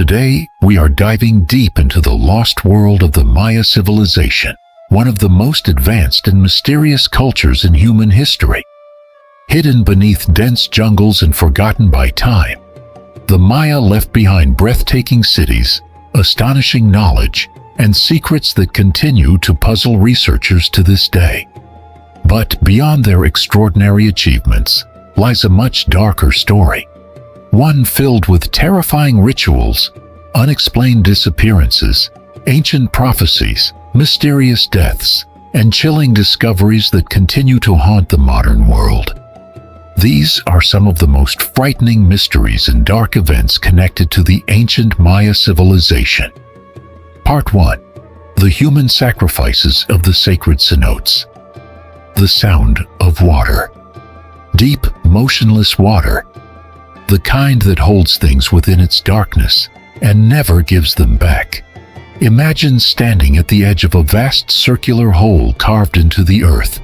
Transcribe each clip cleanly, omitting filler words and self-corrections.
Today, we are diving deep into the lost world of the Maya civilization, one of the most advanced and mysterious cultures in human history. Hidden beneath dense jungles and forgotten by time, the Maya left behind breathtaking cities, astonishing knowledge, and secrets that continue to puzzle researchers to this day. But beyond their extraordinary achievements lies a much darker story. One filled with terrifying rituals, unexplained disappearances, ancient prophecies, mysterious deaths, and chilling discoveries that continue to haunt the modern world. These are some of the most frightening mysteries and dark events connected to the ancient Maya civilization. Part 1. The Human Sacrifices of the Sacred Cenotes. The sound of water. Deep, motionless water. The kind that holds things within its darkness and never gives them back. Imagine standing at the edge of a vast circular hole carved into the earth.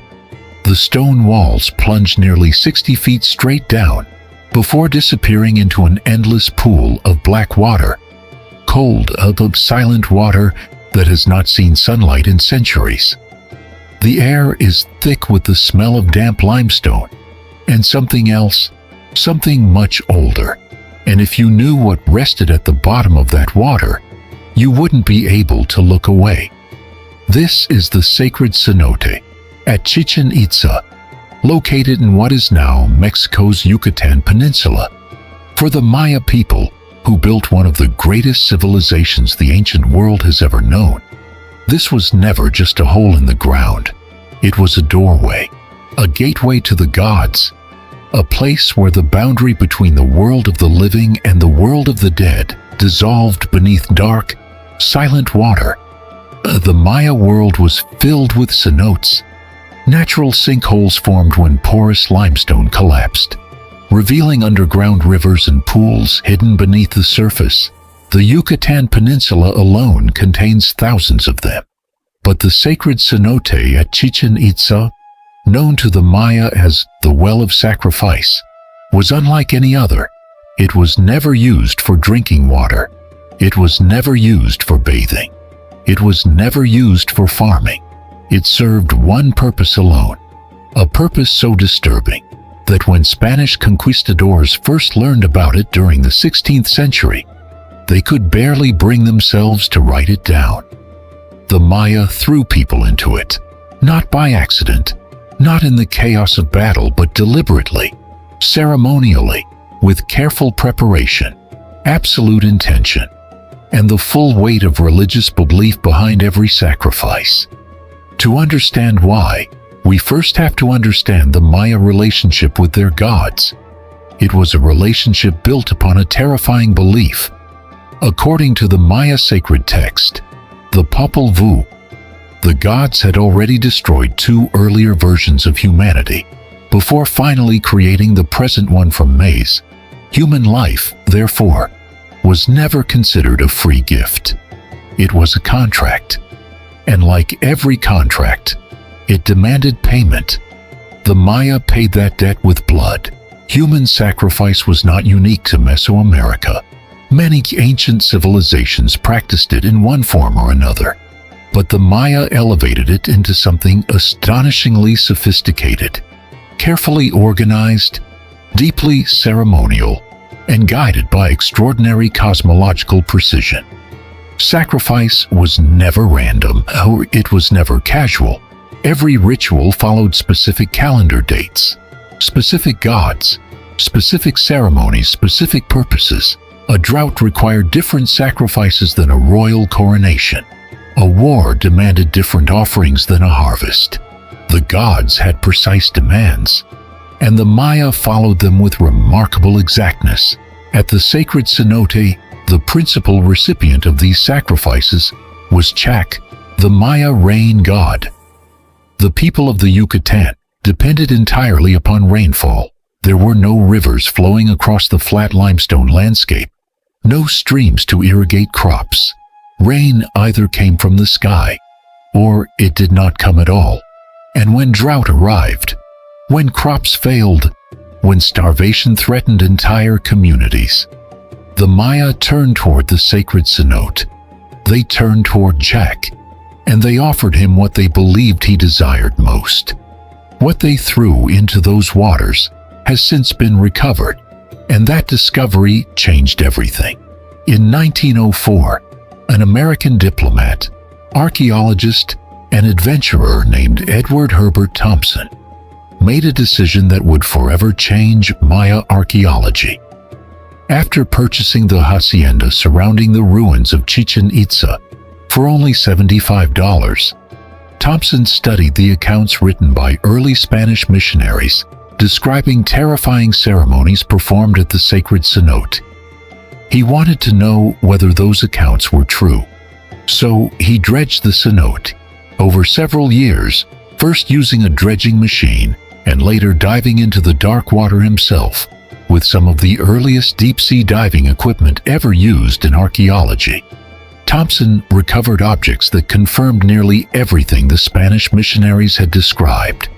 The stone walls plunge nearly 60 feet straight down before disappearing into an endless pool of black water. Cold, silent water that has not seen sunlight in centuries. The air is thick with the smell of damp limestone and something else, something much older. And if you knew what rested at the bottom of that water, you wouldn't be able to look away. This is the sacred cenote at Chichen Itza, located in what is now Mexico's Yucatan Peninsula. For the Maya people, who built one of the greatest civilizations the ancient world has ever known, this was never just a hole in the ground. It was a doorway, a gateway to the gods, a place where the boundary between the world of the living and the world of the dead dissolved beneath dark, silent water. The Maya world was filled with cenotes, natural sinkholes formed when porous limestone collapsed, revealing underground rivers and pools hidden beneath the surface. The Yucatan Peninsula alone contains thousands of them. But the sacred cenote at Chichen Itza, known to the Maya as the Well of Sacrifice, was unlike any other. It was never used for drinking water. It was never used for bathing. It was never used for farming. It served one purpose alone, a purpose so disturbing that when Spanish conquistadors first learned about it during the 16th century, they could barely bring themselves to write it down. The Maya threw people into it, not by accident, not in the chaos of battle, but deliberately, ceremonially, with careful preparation, absolute intention, and the full weight of religious belief behind every sacrifice. To understand why, we first have to understand the Maya relationship with their gods. It was a relationship built upon a terrifying belief. According to the Maya sacred text, the Popol Vuh, the gods had already destroyed two earlier versions of humanity before finally creating the present one from maize. Human life, therefore, was never considered a free gift. It was a contract. And like every contract, it demanded payment. The Maya paid that debt with blood. Human sacrifice was not unique to Mesoamerica. Many ancient civilizations practiced it in one form or another, but the Maya elevated it into something astonishingly sophisticated, carefully organized, deeply ceremonial, and guided by extraordinary cosmological precision. Sacrifice was never random, or it was never casual. Every ritual followed specific calendar dates, specific gods, specific ceremonies, specific purposes. A drought required different sacrifices than a royal coronation. A war demanded different offerings than a harvest. The gods had precise demands, and the Maya followed them with remarkable exactness. At the sacred cenote, the principal recipient of these sacrifices was Chak, the Maya rain god. The people of the Yucatan depended entirely upon rainfall. There were no rivers flowing across the flat limestone landscape, no streams to irrigate crops. Rain either came from the sky, or it did not come at all. And when drought arrived, when crops failed, when starvation threatened entire communities, the Maya turned toward the sacred cenote. They turned toward Jack, and they offered him what they believed he desired most. What they threw into those waters has since been recovered, and that discovery changed everything. In 1904, an American diplomat, archaeologist, and adventurer named Edward Herbert Thompson made a decision that would forever change Maya archaeology. After purchasing the hacienda surrounding the ruins of Chichen Itza for only $75, Thompson studied the accounts written by early Spanish missionaries describing terrifying ceremonies performed at the sacred cenote. He wanted to know whether those accounts were true, so he dredged the cenote over several years, first using a dredging machine and later diving into the dark water himself with some of the earliest deep-sea diving equipment ever used in archaeology. Thompson recovered objects that confirmed nearly everything the Spanish missionaries had described,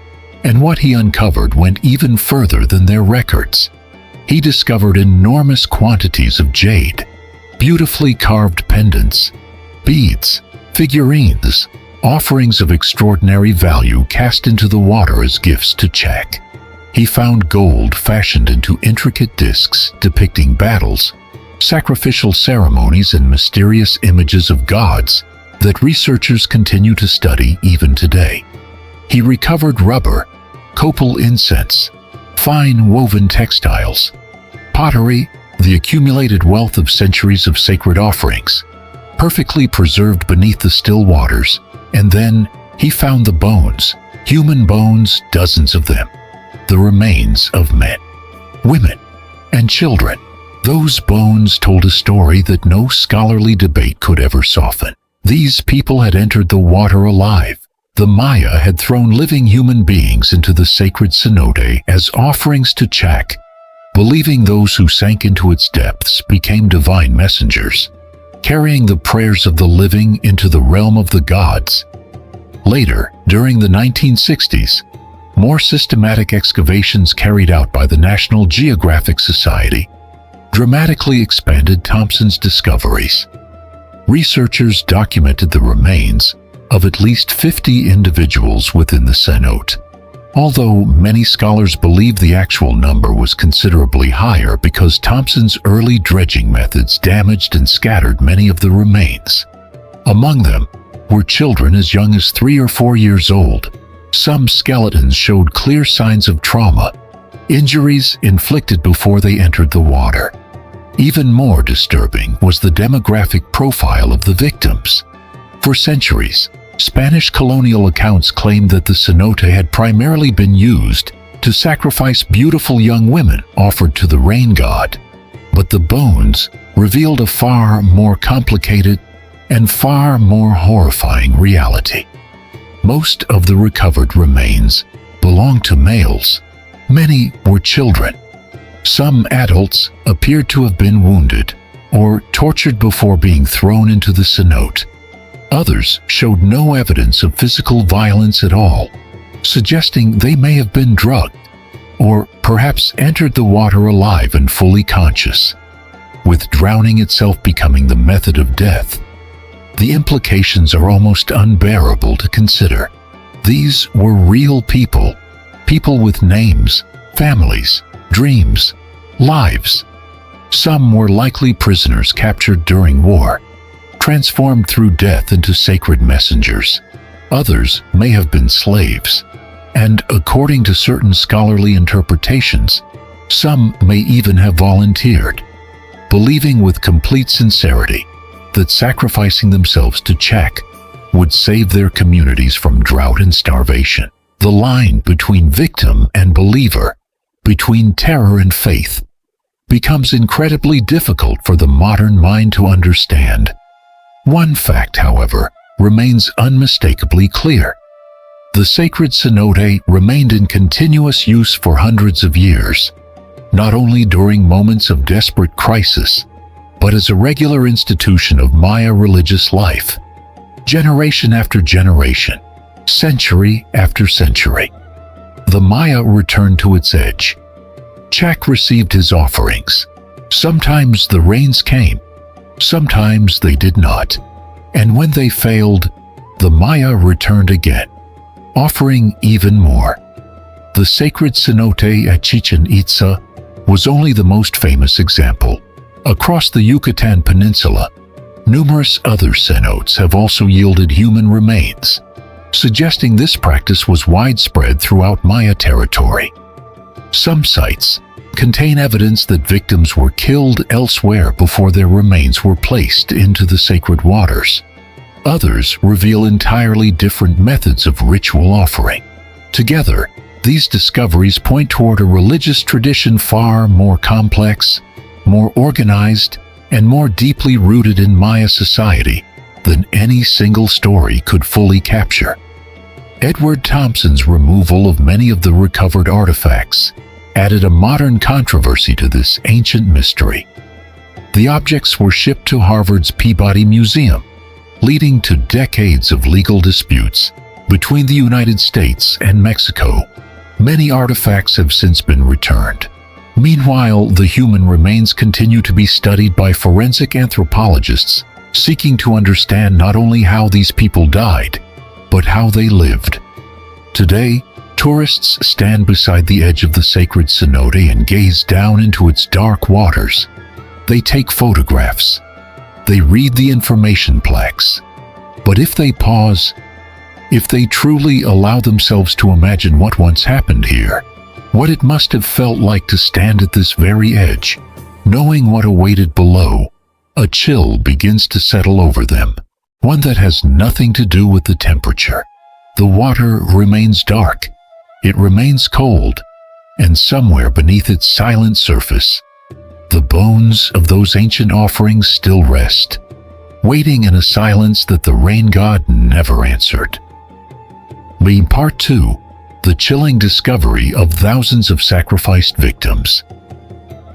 and what he uncovered went even further than their records. He discovered enormous quantities of jade, beautifully carved pendants, beads, figurines, offerings of extraordinary value cast into the water as gifts to Czech. He found gold fashioned into intricate discs depicting battles, sacrificial ceremonies, and mysterious images of gods that researchers continue to study even today. He recovered rubber, copal incense, fine woven textiles, pottery, the accumulated wealth of centuries of sacred offerings, perfectly preserved beneath the still waters. And then he found the bones, human bones, dozens of them, the remains of men, women, and children. Those bones told a story that no scholarly debate could ever soften. These people had entered the water alive. The Maya had thrown living human beings into the sacred cenote as offerings to Chak, believing those who sank into its depths became divine messengers, carrying the prayers of the living into the realm of the gods. Later, during the 1960s, more systematic excavations carried out by the National Geographic Society dramatically expanded Thompson's discoveries. Researchers documented the remains of at least 50 individuals within the cenote, although many scholars believe the actual number was considerably higher because Thompson's early dredging methods damaged and scattered many of the remains. Among them were children as young as 3 or 4 years old. Some skeletons showed clear signs of trauma, injuries inflicted before they entered the water. Even more disturbing was the demographic profile of the victims. For centuries, Spanish colonial accounts claimed that the cenote had primarily been used to sacrifice beautiful young women offered to the rain god. But the bones revealed a far more complicated and far more horrifying reality. Most of the recovered remains belonged to males. Many were children. Some adults appeared to have been wounded or tortured before being thrown into the cenote. Others showed no evidence of physical violence at all, suggesting they may have been drugged or perhaps entered the water alive and fully conscious, with drowning itself becoming the method of death. The implications are almost unbearable to consider. These were real people, people with names, families, dreams, lives. Some were likely prisoners captured during war, transformed through death into sacred messengers. Others may have been slaves, and according to certain scholarly interpretations, some may even have volunteered, believing with complete sincerity that sacrificing themselves to Czech would save their communities from drought and starvation. The line between victim and believer, between terror and faith, becomes incredibly difficult for the modern mind to understand. One fact, however, remains unmistakably clear. The sacred cenote remained in continuous use for hundreds of years, not only during moments of desperate crisis, but as a regular institution of Maya religious life, generation after generation, century after century. The Maya returned to its edge. Chak received his offerings, Sometimes the rains came, sometimes they did not, and when they failed, the Maya returned again, offering even more. The sacred cenote at Chichen Itza was only the most famous example. Across the Yucatan Peninsula, numerous other cenotes have also yielded human remains, suggesting this practice was widespread throughout Maya territory. Some sites contain evidence that victims were killed elsewhere before their remains were placed into the sacred waters. Others reveal entirely different methods of ritual offering. Together, these discoveries point toward a religious tradition far more complex, more organized, and more deeply rooted in Maya society than any single story could fully capture. Edward Thompson's removal of many of the recovered artifacts added a modern controversy to this ancient mystery. The objects were shipped to Harvard's Peabody Museum, leading to decades of legal disputes between the United States and Mexico. Many artifacts have since been returned. Meanwhile, the human remains continue to be studied by forensic anthropologists, seeking to understand not only how these people died, but how they lived. Today, tourists stand beside the edge of the sacred cenote and gaze down into its dark waters. They take photographs. They read the information plaques. But if they pause, if they truly allow themselves to imagine what once happened here, what it must have felt like to stand at this very edge, knowing what awaited below, a chill begins to settle over them, one that has nothing to do with the temperature. The water remains dark, it remains cold, and somewhere beneath its silent surface, the bones of those ancient offerings still rest, waiting in a silence that the rain god never answered. Part 2. The chilling discovery of thousands of sacrificed victims.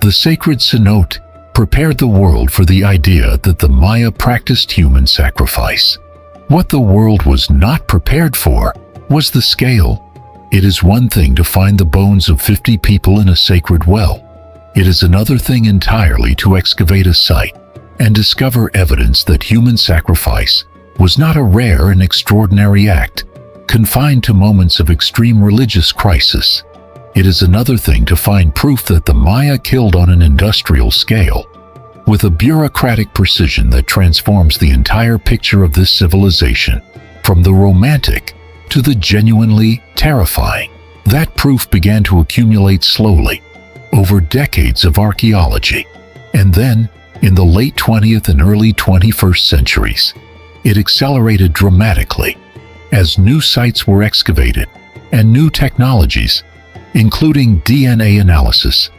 The sacred cenote prepared the world for the idea that the Maya practiced human sacrifice. What the world was not prepared for was the scale. It is one thing to find the bones of 50 people in a sacred well. It is another thing entirely to excavate a site and discover evidence that human sacrifice was not a rare and extraordinary act, confined to moments of extreme religious crisis. It is another thing to find proof that the Maya killed on an industrial scale, with a bureaucratic precision that transforms the entire picture of this civilization, from the romantic to the genuinely terrifying. That proof began to accumulate slowly, over decades of archaeology, and then, in the late 20th and early 21st centuries, it accelerated dramatically as new sites were excavated and new technologies, including DNA analysis,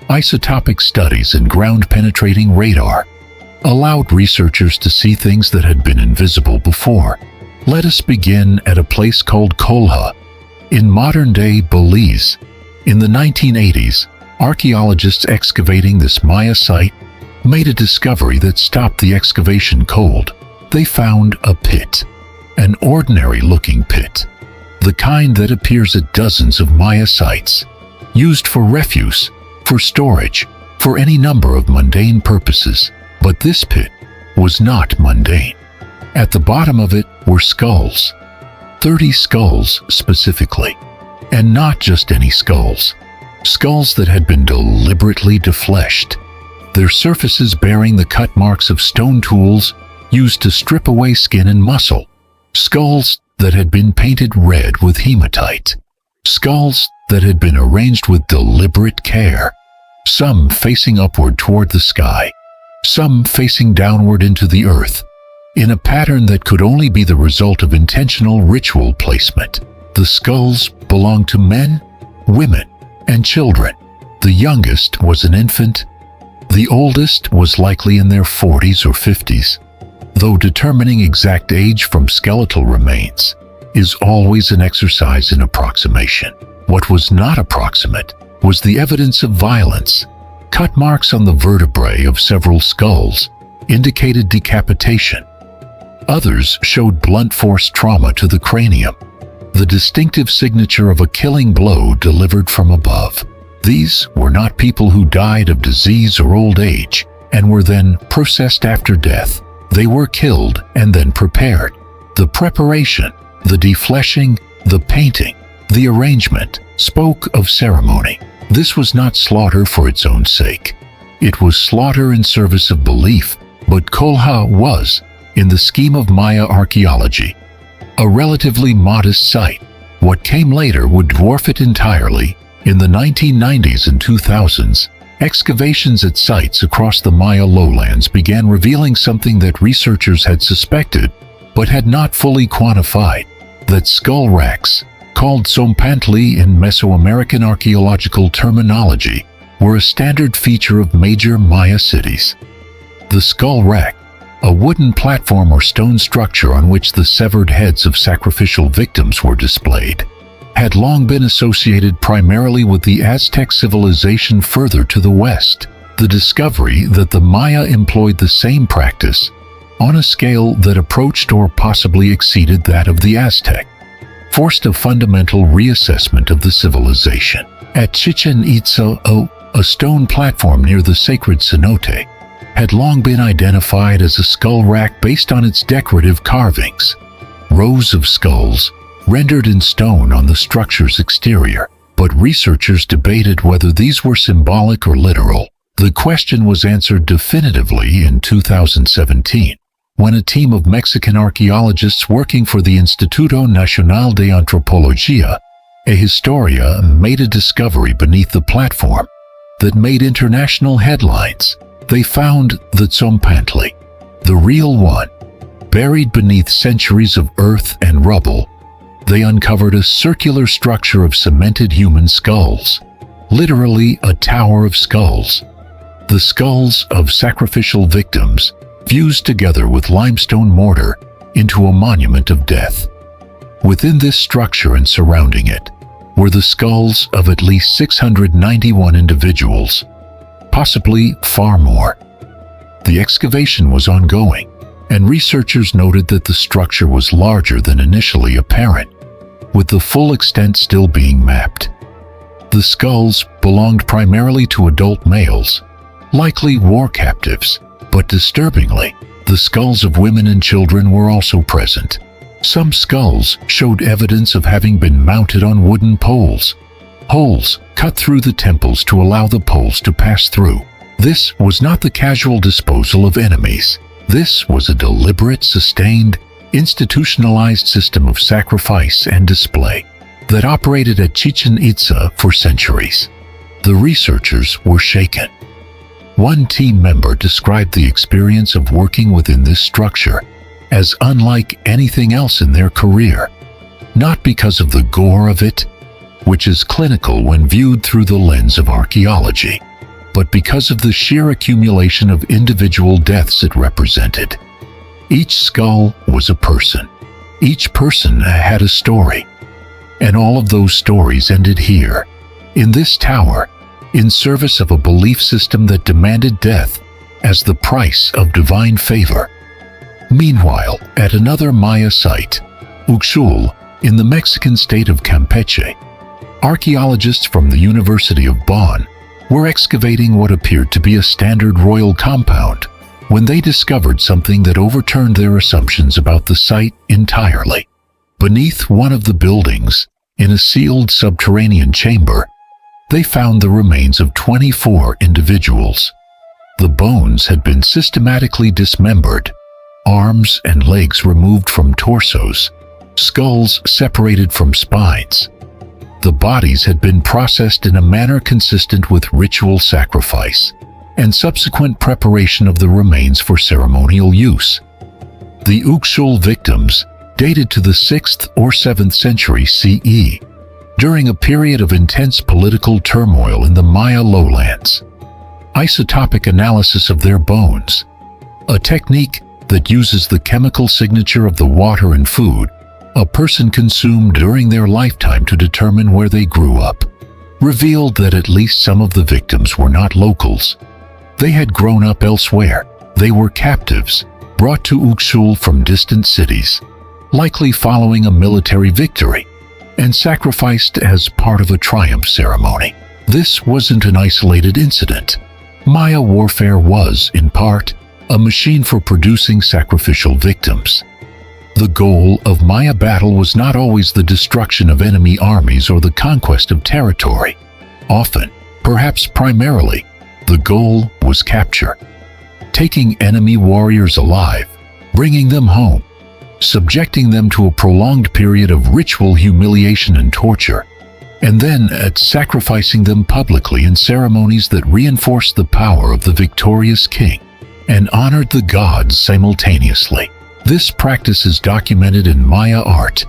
isotopic studies, and ground-penetrating radar, allowed researchers to see things that had been invisible before. Let us begin at a place called Colha, in modern-day Belize. In the 1980s, archaeologists excavating this Maya site made a discovery that stopped the excavation cold. They found a pit, an ordinary-looking pit, the kind that appears at dozens of Maya sites, used for refuse, for storage, for any number of mundane purposes. But this pit was not mundane. At the bottom of it were skulls, 30 skulls specifically, and not just any skulls. Skulls that had been deliberately defleshed, their surfaces bearing the cut marks of stone tools used to strip away skin and muscle. Skulls that had been painted red with hematite. Skulls that had been arranged with deliberate care, some facing upward toward the sky, some facing downward into the earth, in a pattern that could only be the result of intentional ritual placement. The skulls belonged to men, women, and children. The youngest was an infant. The oldest was likely in their 40s or 50s, though determining exact age from skeletal remains is always an exercise in approximation. What was not approximate was the evidence of violence. Cut marks on the vertebrae of several skulls indicated decapitation. Others showed blunt force trauma to the cranium, the distinctive signature of a killing blow delivered from above. These were not people who died of disease or old age and were then processed after death. They were killed and then prepared. The preparation, the defleshing, the painting, the arrangement spoke of ceremony. This was not slaughter for its own sake. It was slaughter in service of belief, but Kolha was, in the scheme of Maya archaeology, a relatively modest site. What came later would dwarf it entirely. In the 1990s and 2000s, excavations at sites across the Maya lowlands began revealing something that researchers had suspected but had not fully quantified, that skull racks, called tzompantli in Mesoamerican archaeological terminology, were a standard feature of major Maya cities. The skull rack, a wooden platform or stone structure on which the severed heads of sacrificial victims were displayed, had long been associated primarily with the Aztec civilization further to the west. The discovery that the Maya employed the same practice on a scale that approached or possibly exceeded that of the Aztec forced a fundamental reassessment of the civilization. At Chichen Itza, a stone platform near the sacred cenote had long been identified as a skull rack based on its decorative carvings, rows of skulls rendered in stone on the structure's exterior. But researchers debated whether these were symbolic or literal. The question was answered definitively in 2017, when a team of Mexican archaeologists working for the Instituto Nacional de Antropología e Historia made a discovery beneath the platform that made international headlines. They found the tzompantli, the real one, buried beneath centuries of earth and rubble. They uncovered a circular structure of cemented human skulls, literally a tower of skulls. The skulls of sacrificial victims fused together with limestone mortar into a monument of death. Within this structure and surrounding it were the skulls of at least 691 individuals, possibly far more. The excavation was ongoing, and researchers noted that the structure was larger than initially apparent, with the full extent still being mapped. The skulls belonged primarily to adult males, likely war captives, but disturbingly, the skulls of women and children were also present. Some skulls showed evidence of having been mounted on wooden poles, holes cut through the temples to allow the poles to pass through. This was not the casual disposal of enemies. This was a deliberate, sustained, institutionalized system of sacrifice and display that operated at Chichen Itza for centuries. The researchers were shaken. One team member described the experience of working within this structure as unlike anything else in their career, not because of the gore of it, which is clinical when viewed through the lens of archaeology, but because of the sheer accumulation of individual deaths it represented. Each skull was a person. Each person had a story. And all of those stories ended here, in this tower, in service of a belief system that demanded death as the price of divine favor. Meanwhile, at another Maya site, Uxul, in the Mexican state of Campeche, archaeologists from the University of Bonn were excavating what appeared to be a standard royal compound when they discovered something that overturned their assumptions about the site entirely. Beneath one of the buildings, in a sealed subterranean chamber, they found the remains of 24 individuals. The bones had been systematically dismembered, arms and legs removed from torsos, skulls separated from spines. The bodies had been processed in a manner consistent with ritual sacrifice and subsequent preparation of the remains for ceremonial use. The Uxul victims dated to the 6th or 7th century CE, during a period of intense political turmoil in the Maya lowlands. Isotopic analysis of their bones, a technique that uses the chemical signature of the water and food a person consumed during their lifetime to determine where they grew up, revealed that at least some of the victims were not locals. They had grown up elsewhere. They were captives, brought to Uxul from distant cities, likely following a military victory, and sacrificed as part of a triumph ceremony. This wasn't an isolated incident. Maya warfare was, in part, a machine for producing sacrificial victims. The goal of Maya battle was not always the destruction of enemy armies or the conquest of territory. Often, perhaps primarily, the goal was capture. Taking enemy warriors alive, bringing them home, subjecting them to a prolonged period of ritual humiliation and torture, and then sacrificing them publicly in ceremonies that reinforced the power of the victorious king and honored the gods simultaneously. This practice is documented in Maya art.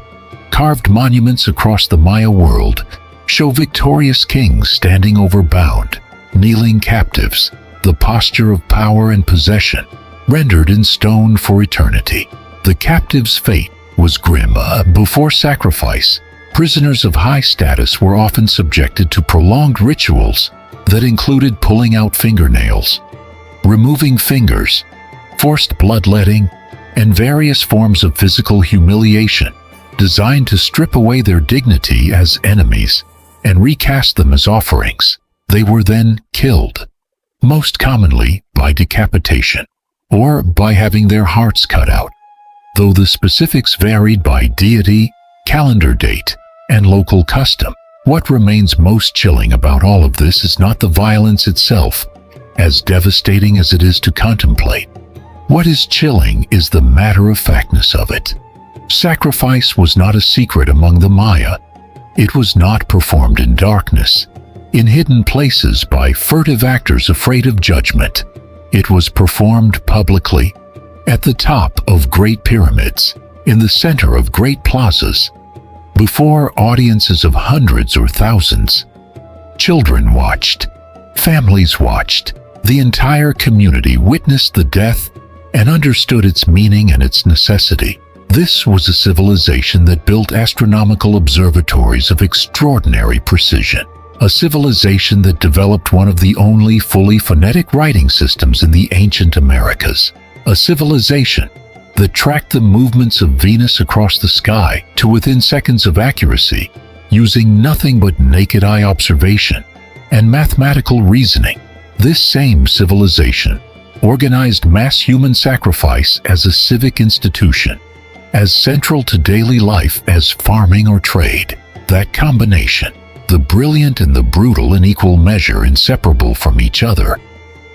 Carved monuments across the Maya world show victorious kings standing over bound, kneeling captives, the posture of power and possession, rendered in stone for eternity. The captive's fate was grim. Before sacrifice, prisoners of high status were often subjected to prolonged rituals that included pulling out fingernails, removing fingers, forced bloodletting, and various forms of physical humiliation designed to strip away their dignity as enemies and recast them as offerings. They were then killed, most commonly by decapitation or by having their hearts cut out. Though the specifics varied by deity, calendar date, and local custom, what remains most chilling about all of this is not the violence itself, as devastating as it is to contemplate. What is chilling is the matter-of-factness of it. Sacrifice was not a secret among the Maya. It was not performed in darkness, in hidden places by furtive actors afraid of judgment. It was performed publicly, at the top of great pyramids, in the center of great plazas, before audiences of hundreds or thousands. Children watched, families watched, the entire community witnessed the death and understood its meaning and its necessity. This was a civilization that built astronomical observatories of extraordinary precision, a civilization that developed one of the only fully phonetic writing systems in the ancient Americas, a civilization that tracked the movements of Venus across the sky to within seconds of accuracy, using nothing but naked eye observation and mathematical reasoning. This same civilization organized mass human sacrifice as a civic institution, as central to daily life as farming or trade. That combination, the brilliant and the brutal in equal measure, inseparable from each other,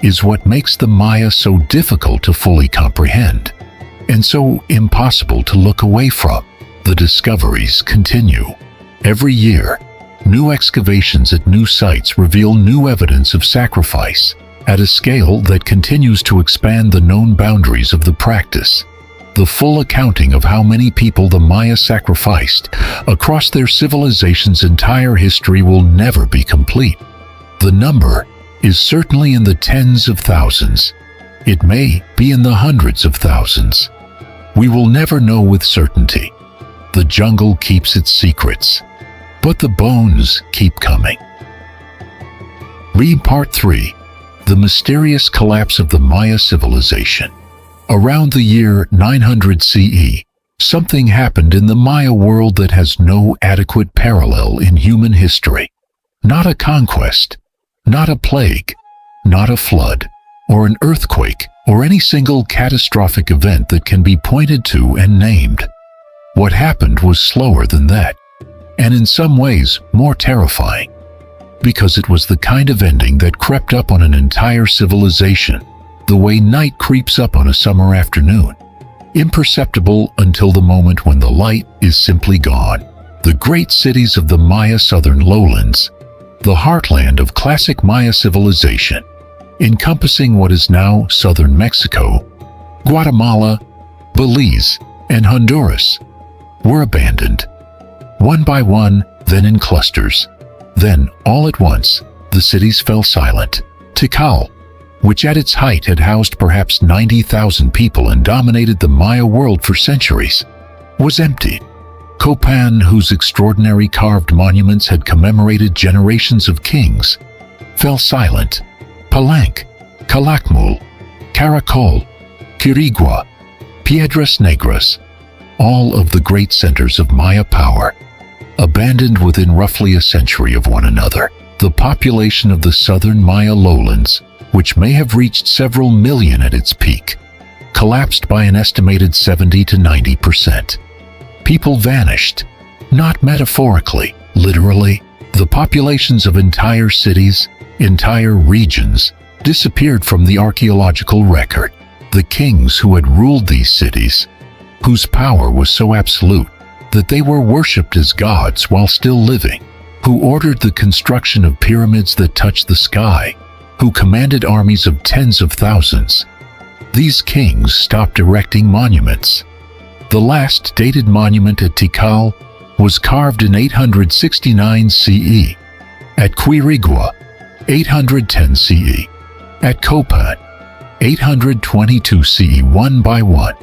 is what makes the Maya so difficult to fully comprehend, and so impossible to look away from. The discoveries continue. Every year, new excavations at new sites reveal new evidence of sacrifice, at a scale that continues to expand the known boundaries of the practice. The full accounting of how many people the Maya sacrificed across their civilization's entire history will never be complete. The number is certainly in the tens of thousands. It may be in the hundreds of thousands. We will never know with certainty. The jungle keeps its secrets, but the bones keep coming. Read Part 3. The mysterious collapse of the Maya civilization. Around the year 900 CE, something happened in the Maya world that has no adequate parallel in human history. Not a conquest, not a plague, not a flood, or an earthquake, or any single catastrophic event that can be pointed to and named. What happened was slower than that, and in some ways more terrifying, because it was the kind of ending that crept up on an entire civilization, the way night creeps up on a summer afternoon, imperceptible until the moment when the light is simply gone. The great cities of the Maya southern lowlands, the heartland of classic Maya civilization, encompassing what is now southern Mexico, Guatemala, Belize, and Honduras, were abandoned. One by one, then in clusters. Then, all at once, the cities fell silent. Tikal, which at its height had housed perhaps 90,000 people and dominated the Maya world for centuries, was empty. Copan, whose extraordinary carved monuments had commemorated generations of kings, fell silent. Palenque, Calakmul, Caracol, Quirigua, Piedras Negras, all of the great centers of Maya power, abandoned within roughly a century of one another. The population of the southern Maya lowlands, which may have reached several million at its peak, collapsed by an estimated 70 to 90%. People vanished, not metaphorically, literally. The populations of entire cities, entire regions, disappeared from the archaeological record. The kings who had ruled these cities, whose power was so absolute that they were worshipped as gods while still living, who ordered the construction of pyramids that touched the sky, who commanded armies of tens of thousands. These kings stopped erecting monuments. The last dated monument at Tikal was carved in 869 CE, at Quirigua, 810 CE, at Copan, 822 CE. One by one,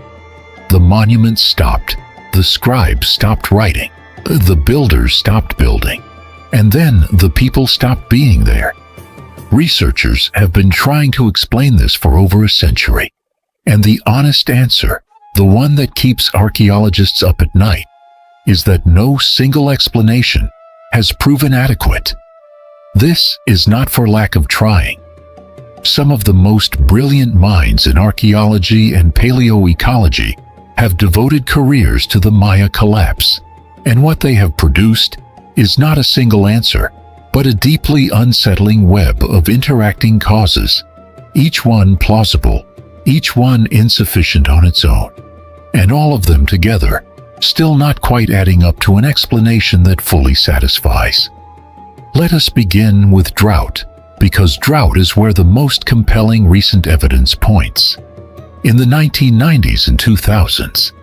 the monuments stopped, the scribes stopped writing, the builders stopped building, and then the people stopped being there. Researchers have been trying to explain this for over a century, and the honest answer, the one that keeps archaeologists up at night, is that no single explanation has proven adequate. This is not for lack of trying. Some of the most brilliant minds in archaeology and paleoecology have devoted careers to the Maya collapse, and what they have produced is not a single answer, but a deeply unsettling web of interacting causes, each one plausible, each one insufficient on its own, and all of them together still not quite adding up to an explanation that fully satisfies. Let us begin with drought, because drought is where the most compelling recent evidence points. In the 1990s and 2000s,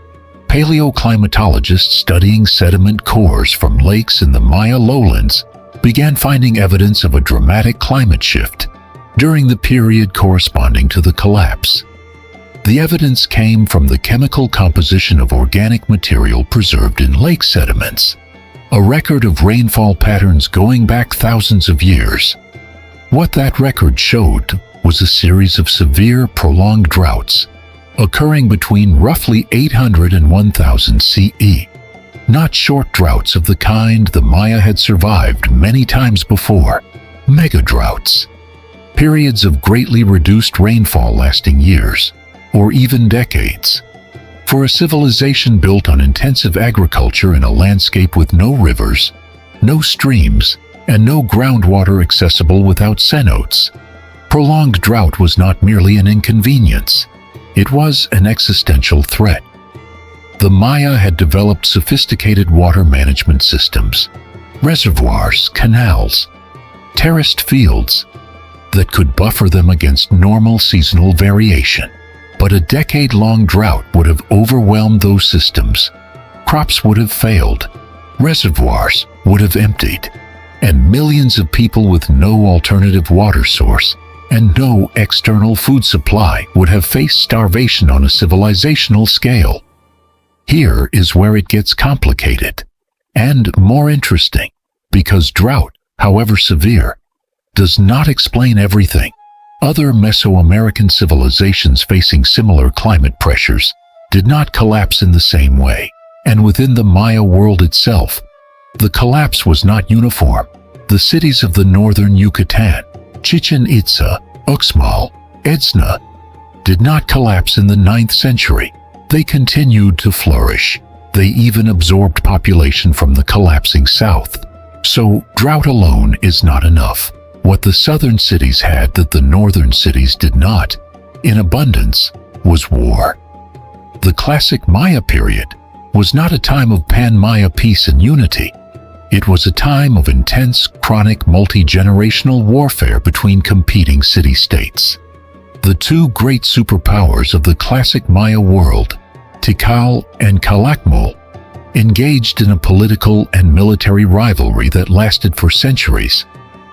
paleoclimatologists studying sediment cores from lakes in the Maya lowlands began finding evidence of a dramatic climate shift during the period corresponding to the collapse. The evidence came from the chemical composition of organic material preserved in lake sediments, a record of rainfall patterns going back thousands of years. What that record showed was a series of severe, prolonged droughts occurring between roughly 800 and 1000 CE, not short droughts of the kind the Maya had survived many times before, mega droughts, periods of greatly reduced rainfall lasting years or even decades. For a civilization built on intensive agriculture in a landscape with no rivers, no streams, and no groundwater accessible without cenotes, prolonged drought was not merely an inconvenience, it was an existential threat. The Maya had developed sophisticated water management systems, reservoirs, canals, terraced fields that could buffer them against normal seasonal variation. But a decade-long drought would have overwhelmed those systems. Crops would have failed, reservoirs would have emptied, and millions of people with no alternative water source and no external food supply would have faced starvation on a civilizational scale. Here is where it gets complicated and more interesting, because drought, however severe, does not explain everything. Other Mesoamerican civilizations facing similar climate pressures did not collapse in the same way, and within the Maya world itself, the collapse was not uniform. The cities of the northern Yucatan, Chichen Itza, Uxmal, Etzna, did not collapse in the 9th century. They continued to flourish. They even absorbed population from the collapsing south. So, drought alone is not enough. What the southern cities had that the northern cities did not, in abundance, was war. The classic Maya period was not a time of pan-Maya peace and unity. It was a time of intense, chronic, multi-generational warfare between competing city-states. The two great superpowers of the classic Maya world, Tikal and Calakmul, engaged in a political and military rivalry that lasted for centuries,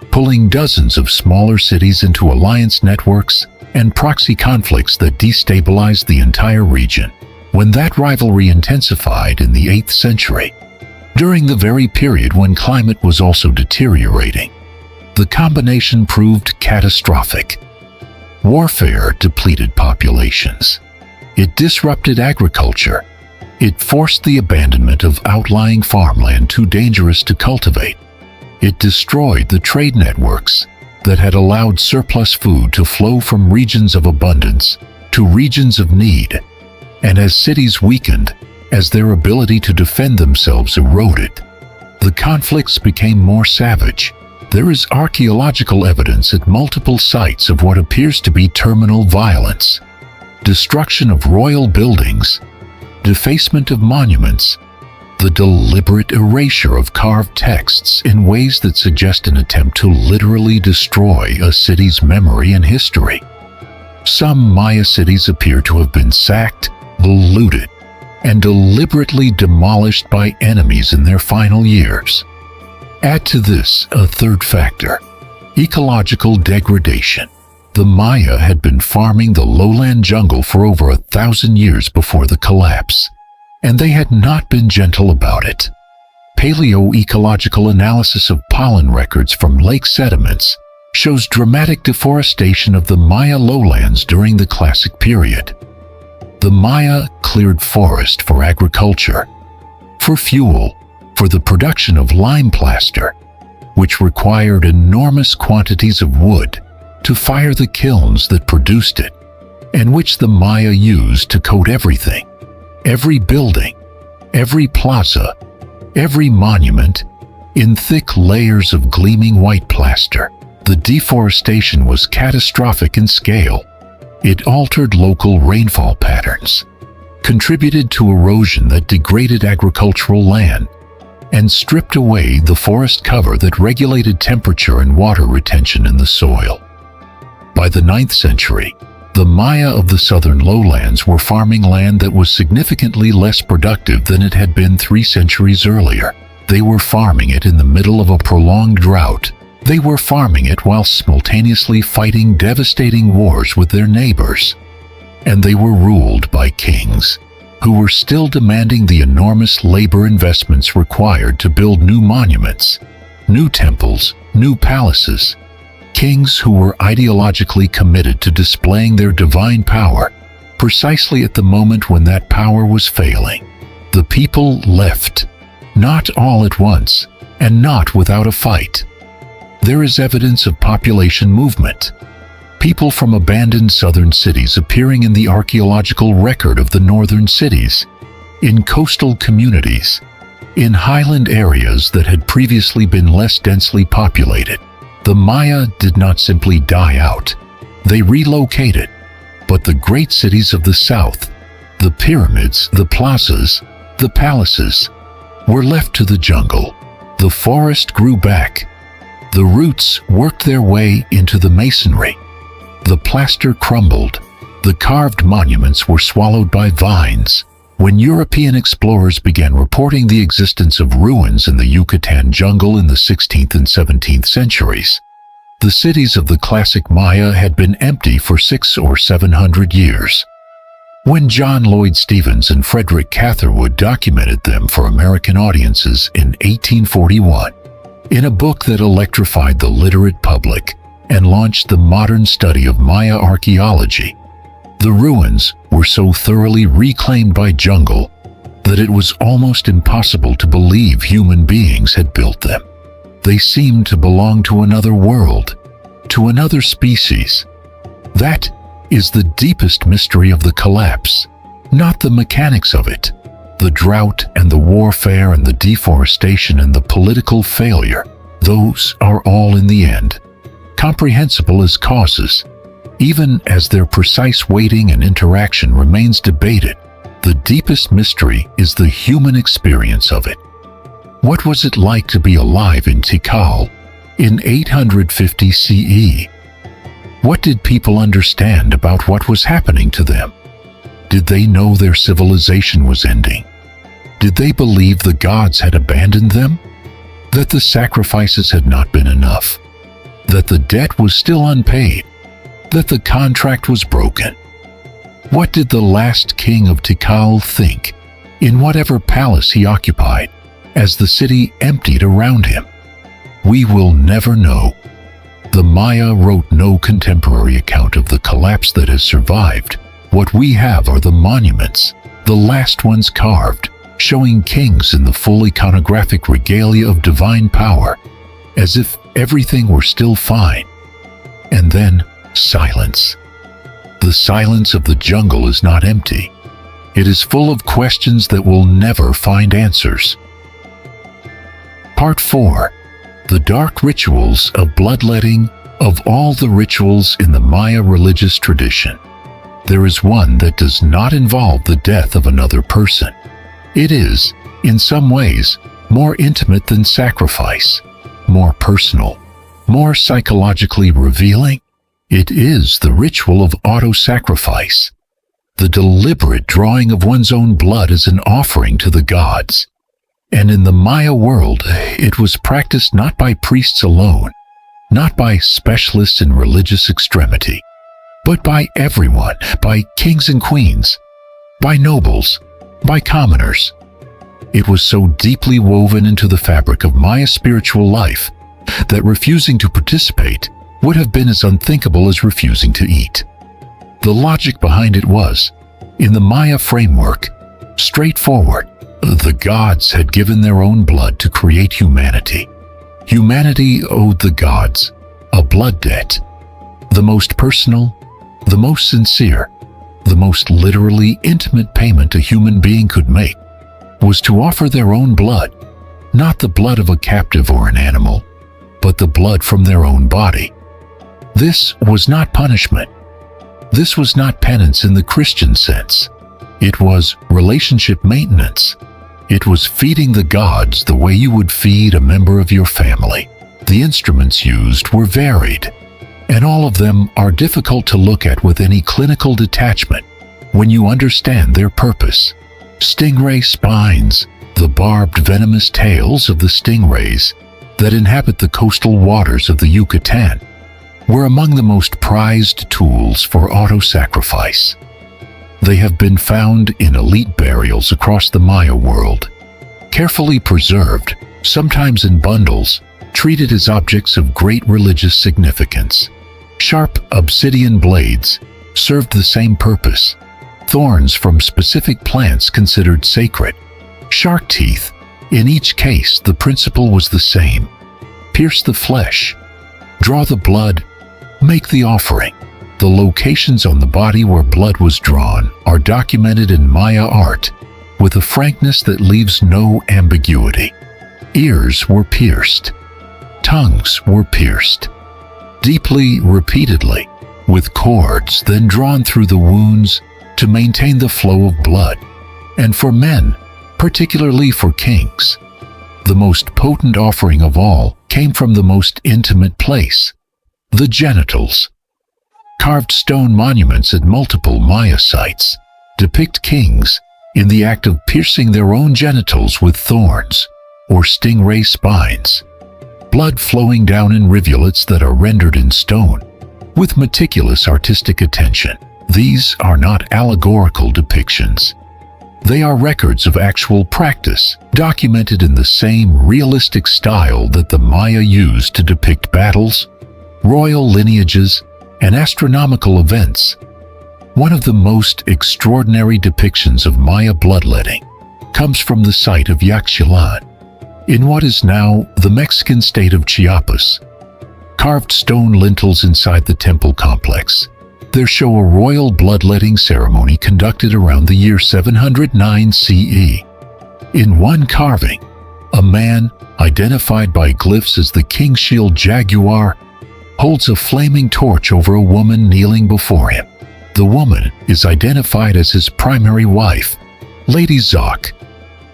pulling dozens of smaller cities into alliance networks and proxy conflicts that destabilized the entire region. When that rivalry intensified in the 8th century, during the very period when climate was also deteriorating, the combination proved catastrophic. Warfare depleted populations. It disrupted agriculture. It forced the abandonment of outlying farmland too dangerous to cultivate. It destroyed the trade networks that had allowed surplus food to flow from regions of abundance to regions of need. And as cities weakened, as their ability to defend themselves eroded, the conflicts became more savage. There is archaeological evidence at multiple sites of what appears to be terminal violence, destruction of royal buildings, defacement of monuments, the deliberate erasure of carved texts in ways that suggest an attempt to literally destroy a city's memory and history. Some Maya cities appear to have been sacked, looted, and deliberately demolished by enemies in their final years. Add to this a third factor: ecological degradation. The Maya had been farming the lowland jungle for over 1,000 years before the collapse, and they had not been gentle about it. Paleoecological analysis of pollen records from lake sediments shows dramatic deforestation of the Maya lowlands during the Classic period. The Maya cleared forest for agriculture, for fuel, for the production of lime plaster, which required enormous quantities of wood to fire the kilns that produced it, and which the Maya used to coat everything, every building, every plaza, every monument, in thick layers of gleaming white plaster. The deforestation was catastrophic in scale. It altered local rainfall patterns, contributed to erosion that degraded agricultural land, and stripped away the forest cover that regulated temperature and water retention in the soil. By the 9th century, the Maya of the southern lowlands were farming land that was significantly less productive than it had been 3 centuries earlier. They were farming it in the middle of a prolonged drought. They were farming it while simultaneously fighting devastating wars with their neighbors. And they were ruled by kings who were still demanding the enormous labor investments required to build new monuments, new temples, new palaces. Kings who were ideologically committed to displaying their divine power, precisely at the moment when that power was failing. The people left, not all at once, and not without a fight. There is evidence of population movement. People from abandoned southern cities appearing in the archaeological record of the northern cities, in coastal communities, in highland areas that had previously been less densely populated. The Maya did not simply die out. They relocated. But the great cities of the south, the pyramids, the plazas, the palaces, were left to the jungle. The forest grew back. The roots worked their way into the masonry. The plaster crumbled. The carved monuments were swallowed by vines. When European explorers began reporting the existence of ruins in the Yucatan jungle in the 16th and 17th centuries, the cities of the classic Maya had been empty for 600 or 700 years. When John Lloyd Stephens and Frederick Catherwood documented them for American audiences in 1841, in a book that electrified the literate public and launched the modern study of Maya archaeology, the ruins were so thoroughly reclaimed by jungle that it was almost impossible to believe human beings had built them. They seemed to belong to another world, to another species. That is the deepest mystery of the collapse, not the mechanics of it. The drought and the warfare and the deforestation and the political failure, those are all in the end comprehensible as causes, even as their precise weighting and interaction remains debated. The deepest mystery is the human experience of it. What was it like to be alive in Tikal in 850 CE? What did people understand about what was happening to them? Did they know their civilization was ending? Did they believe the gods had abandoned them? That the sacrifices had not been enough? That the debt was still unpaid? That the contract was broken? What did the last king of Tikal think, in whatever palace he occupied, as the city emptied around him? We will never know. The Maya wrote no contemporary account of the collapse that has survived. What we have are the monuments, the last ones carved, showing kings in the full iconographic regalia of divine power, as if everything were still fine. And then silence. The silence of the jungle is not empty. It is full of questions that will never find answers. Part 4. The dark rituals of bloodletting. Of all the rituals in the Maya religious tradition, there is one that does not involve the death of another person. It is, in some ways, more intimate than sacrifice, more personal, more psychologically revealing. It is the ritual of auto-sacrifice, the deliberate drawing of one's own blood as an offering to the gods. And in the Maya world, it was practiced not by priests alone, not by specialists in religious extremity, but by everyone, by kings and queens, by nobles, by commoners. It was so deeply woven into the fabric of Maya spiritual life that refusing to participate would have been as unthinkable as refusing to eat. The logic behind it was, in the Maya framework, straightforward. The gods had given their own blood to create humanity. Humanity owed the gods a blood debt. The most personal, the most sincere, the most literally intimate payment a human being could make was to offer their own blood, not the blood of a captive or an animal, but the blood from their own body. This was not punishment. This was not penance in the Christian sense. It was relationship maintenance. It was feeding the gods the way you would feed a member of your family. The instruments used were varied, and all of them are difficult to look at with any clinical detachment when you understand their purpose. Stingray spines, the barbed venomous tails of the stingrays that inhabit the coastal waters of the Yucatan, were among the most prized tools for auto-sacrifice. They have been found in elite burials across the Maya world, carefully preserved, sometimes in bundles, treated as objects of great religious significance. Sharp obsidian blades served the same purpose. Thorns from specific plants considered sacred. Shark teeth. In each case, the principle was the same. Pierce the flesh. Draw the blood. Make the offering. The locations on the body where blood was drawn are documented in Maya art with a frankness that leaves no ambiguity. Ears were pierced. Tongues were pierced. Deeply, repeatedly, with cords then drawn through the wounds to maintain the flow of blood. And for men, particularly for kings, the most potent offering of all came from the most intimate place, the genitals. Carved stone monuments at multiple Maya sites depict kings in the act of piercing their own genitals with thorns or stingray spines, blood flowing down in rivulets that are rendered in stone with meticulous artistic attention. These are not allegorical depictions. They are records of actual practice, documented in the same realistic style that the Maya used to depict battles, royal lineages, and astronomical events. One of the most extraordinary depictions of Maya bloodletting comes from the site of Yaxchilan, in what is now the Mexican state of Chiapas. Carved stone lintels inside the temple complex there show a royal bloodletting ceremony conducted around the year 709 CE. In one carving, a man, identified by glyphs as the King Shield Jaguar, holds a flaming torch over a woman kneeling before him. The woman is identified as his primary wife, Lady Zoc.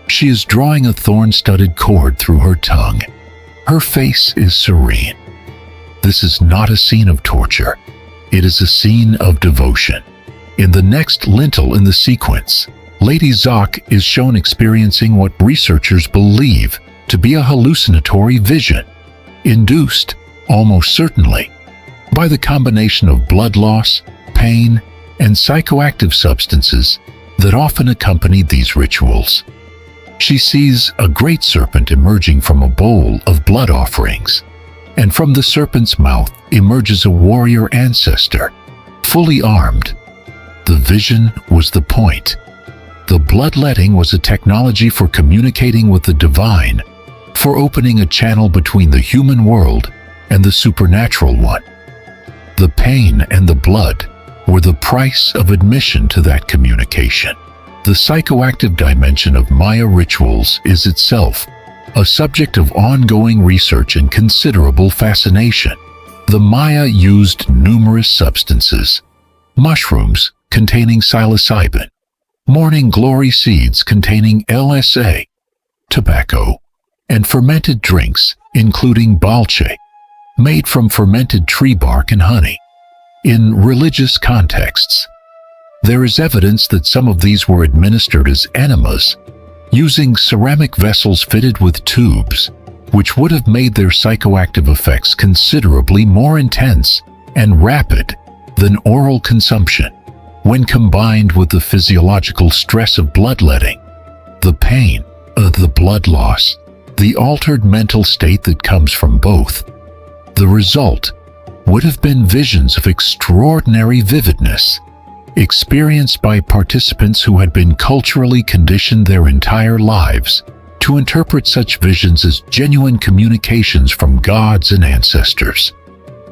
She is drawing a thorn-studded cord through her tongue. Her face is serene. This is not a scene of torture. It is a scene of devotion. In the next lintel in the sequence, Lady Zoc is shown experiencing what researchers believe to be a hallucinatory vision, induced, almost certainly, by the combination of blood loss, pain, and psychoactive substances that often accompany these rituals. She sees a great serpent emerging from a bowl of blood offerings, and from the serpent's mouth emerges a warrior ancestor, fully armed. The vision was the point. The bloodletting was a technology for communicating with the divine, for opening a channel between the human world and the supernatural one. The pain and the blood were the price of admission to that communication. The psychoactive dimension of Maya rituals is itself a subject of ongoing research and considerable fascination. The Maya used numerous substances: mushrooms containing psilocybin, morning glory seeds containing LSA, tobacco, and fermented drinks, including balche, made from fermented tree bark and honey. In religious contexts, there is evidence that some of these were administered as enemas, using ceramic vessels fitted with tubes, which would have made their psychoactive effects considerably more intense and rapid than oral consumption. When combined with the physiological stress of bloodletting, the pain, the blood loss, the altered mental state that comes from both, the result would have been visions of extraordinary vividness, experienced by participants who had been culturally conditioned their entire lives to interpret such visions as genuine communications from gods and ancestors.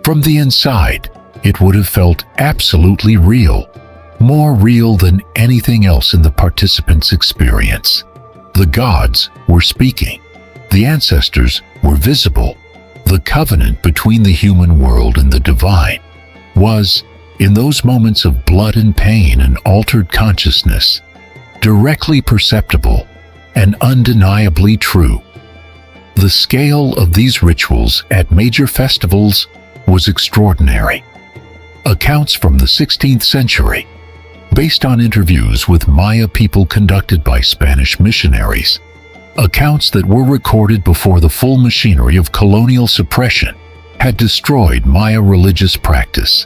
From the inside, it would have felt absolutely real, more real than anything else in the participants' experience. The gods were speaking. The ancestors were visible. The covenant between the human world and the divine was, in those moments of blood and pain and altered consciousness, directly perceptible and undeniably true. The scale of these rituals at major festivals was extraordinary. Accounts from the 16th century, based on interviews with Maya people conducted by Spanish missionaries, accounts that were recorded before the full machinery of colonial suppression had destroyed Maya religious practice,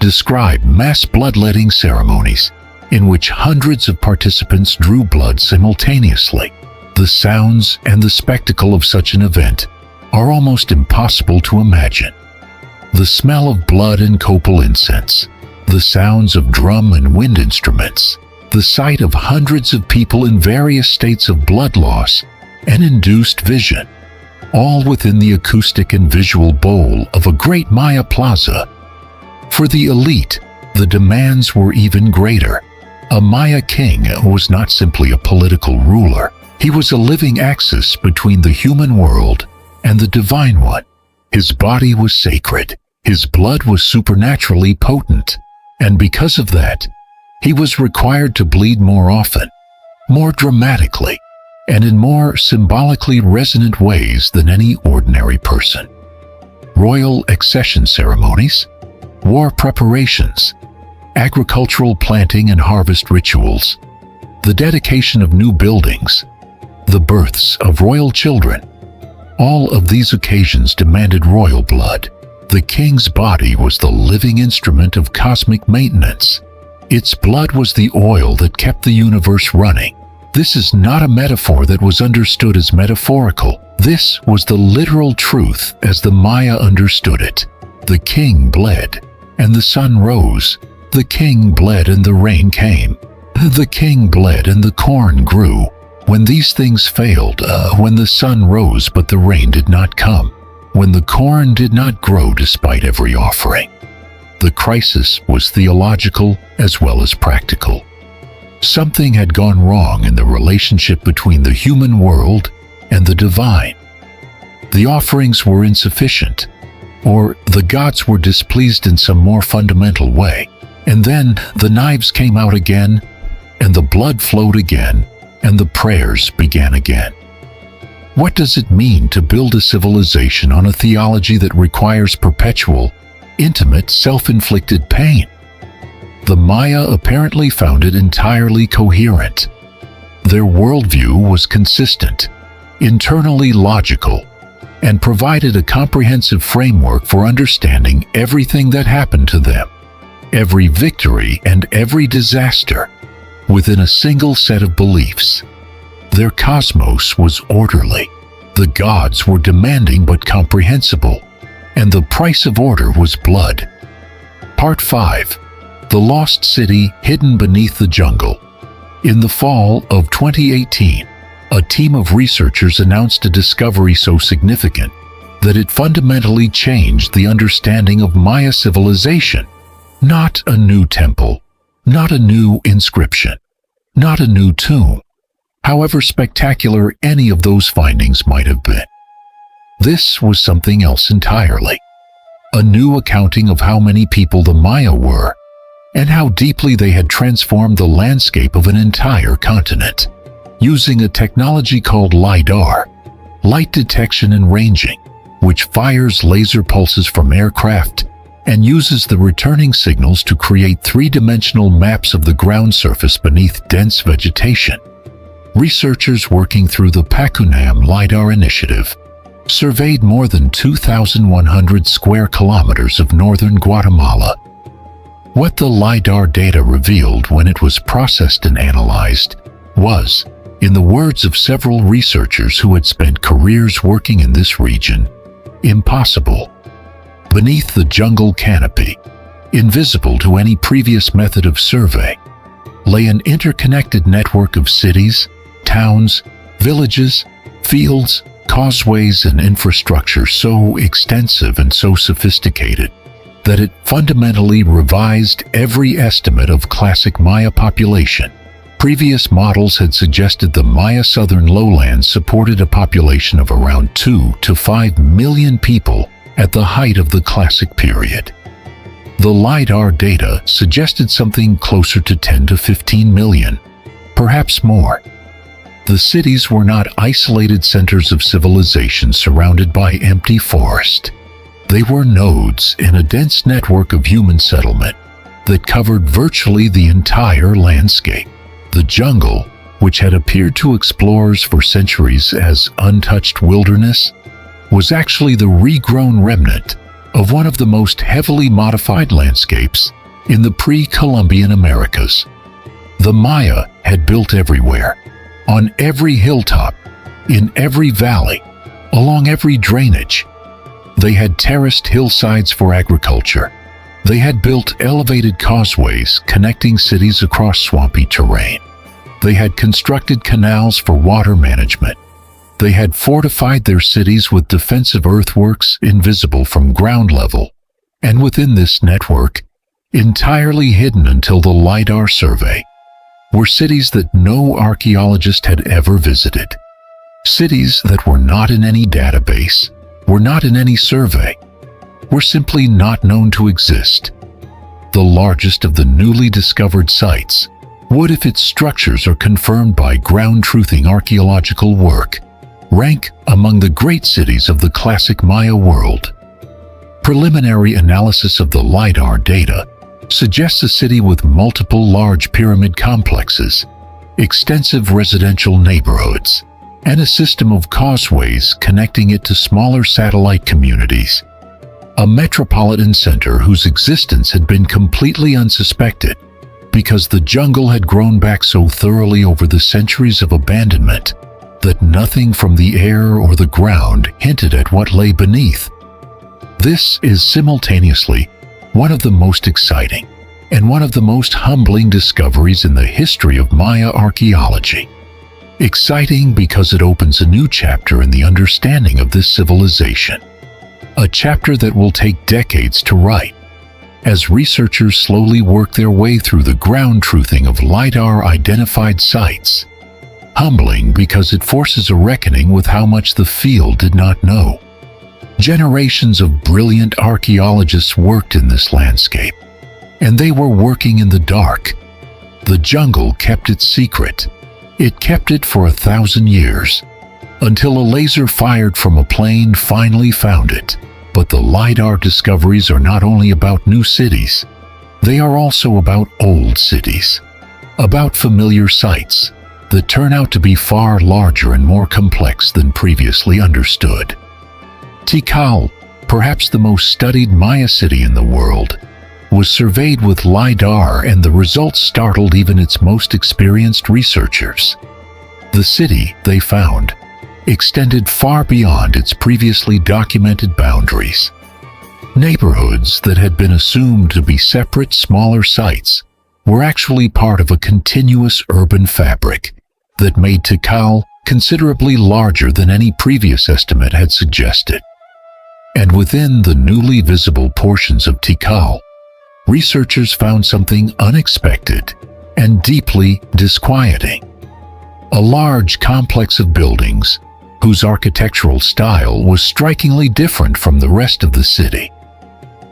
describe mass bloodletting ceremonies in which hundreds of participants drew blood simultaneously. The sounds and the spectacle of such an event are almost impossible to imagine. The smell of blood and copal incense, the sounds of drum and wind instruments, the sight of hundreds of people in various states of blood loss and induced vision, all within the acoustic and visual bowl of a great Maya plaza. For the elite, the demands were even greater. A Maya king was not simply a political ruler. He was a living axis between the human world and the divine one. His body was sacred. His blood was supernaturally potent. And because of that, he was required to bleed more often, more dramatically, and in more symbolically resonant ways than any ordinary person. Royal accession ceremonies, war preparations, agricultural planting and harvest rituals, the dedication of new buildings, the births of royal children. All of these occasions demanded royal blood. The king's body was the living instrument of cosmic maintenance. Its blood was the oil that kept the universe running. This is not a metaphor that was understood as metaphorical. This was the literal truth as the Maya understood it. The king bled, and the sun rose. The king bled, and the rain came. The king bled, and the corn grew. When these things failed, when the sun rose but the rain did not come, when the corn did not grow despite every offering, the crisis was theological as well as practical. Something had gone wrong in the relationship between the human world and the divine. The offerings were insufficient, or the gods were displeased in some more fundamental way. And then the knives came out again, and the blood flowed again, and the prayers began again. What does it mean to build a civilization on a theology that requires perpetual, intimate, self-inflicted pain? The Maya apparently found it entirely coherent. Their worldview was consistent, internally logical, and provided a comprehensive framework for understanding everything that happened to them, every victory and every disaster, within a single set of beliefs. Their cosmos was orderly. The gods were demanding but comprehensible, and the price of order was blood. Part 5. The Lost City Hidden Beneath the Jungle. In the fall of 2018, a team of researchers announced a discovery so significant that it fundamentally changed the understanding of Maya civilization. Not a new temple, not a new inscription, not a new tomb, however spectacular any of those findings might have been. This was something else entirely. A new accounting of how many people the Maya were, and how deeply they had transformed the landscape of an entire continent, using a technology called LiDAR, light detection and ranging, which fires laser pulses from aircraft and uses the returning signals to create three-dimensional maps of the ground surface beneath dense vegetation. Researchers working through the Pacunam LiDAR initiative surveyed more than 2,100 square kilometers of northern Guatemala. What the LiDAR data revealed when it was processed and analyzed was, in the words of several researchers who had spent careers working in this region, impossible. Beneath the jungle canopy, invisible to any previous method of survey, lay an interconnected network of cities, towns, villages, fields, causeways, and infrastructure so extensive and so sophisticated that it fundamentally revised every estimate of classic Maya population. Previous models had suggested the Maya southern lowlands supported a population of around 2 to 5 million people at the height of the classic period. The LiDAR data suggested something closer to 10 to 15 million, perhaps more. The cities were not isolated centers of civilization surrounded by empty forest. They were nodes in a dense network of human settlement that covered virtually the entire landscape. The jungle, which had appeared to explorers for centuries as untouched wilderness, was actually the regrown remnant of one of the most heavily modified landscapes in the pre-Columbian Americas. The Maya had built everywhere, on every hilltop, in every valley, along every drainage. They had terraced hillsides for agriculture. They had built elevated causeways connecting cities across swampy terrain. They had constructed canals for water management. They had fortified their cities with defensive earthworks invisible from ground level. And within this network, entirely hidden until the LiDAR survey, were cities that no archaeologist had ever visited. Cities that were not in any database, were not in any survey, were simply not known to exist. The largest of the newly discovered sites would, if its structures are confirmed by ground-truthing archaeological work, rank among the great cities of the classic Maya world. Preliminary analysis of the LiDAR data suggests a city with multiple large pyramid complexes, extensive residential neighborhoods, and a system of causeways connecting it to smaller satellite communities. A metropolitan center whose existence had been completely unsuspected because the jungle had grown back so thoroughly over the centuries of abandonment that nothing from the air or the ground hinted at what lay beneath. This is simultaneously one of the most exciting and one of the most humbling discoveries in the history of Maya archaeology. Exciting because it opens a new chapter in the understanding of this civilization, a chapter that will take decades to write, as researchers slowly work their way through the ground-truthing of LiDAR-identified sites. Humbling because it forces a reckoning with how much the field did not know. Generations of brilliant archaeologists worked in this landscape, and they were working in the dark. The jungle kept its secret. It kept it for 1,000 years, until a laser fired from a plane finally found it. But the LiDAR discoveries are not only about new cities, they are also about old cities, about familiar sites that turn out to be far larger and more complex than previously understood. Tikal, perhaps the most studied Maya city in the world, was surveyed with LiDAR, and the results startled even its most experienced researchers. The city, they found, extended far beyond its previously documented boundaries. Neighborhoods that had been assumed to be separate, smaller sites were actually part of a continuous urban fabric that made Tikal considerably larger than any previous estimate had suggested. And within the newly visible portions of Tikal, researchers found something unexpected and deeply disquieting. A large complex of buildings whose architectural style was strikingly different from the rest of the city.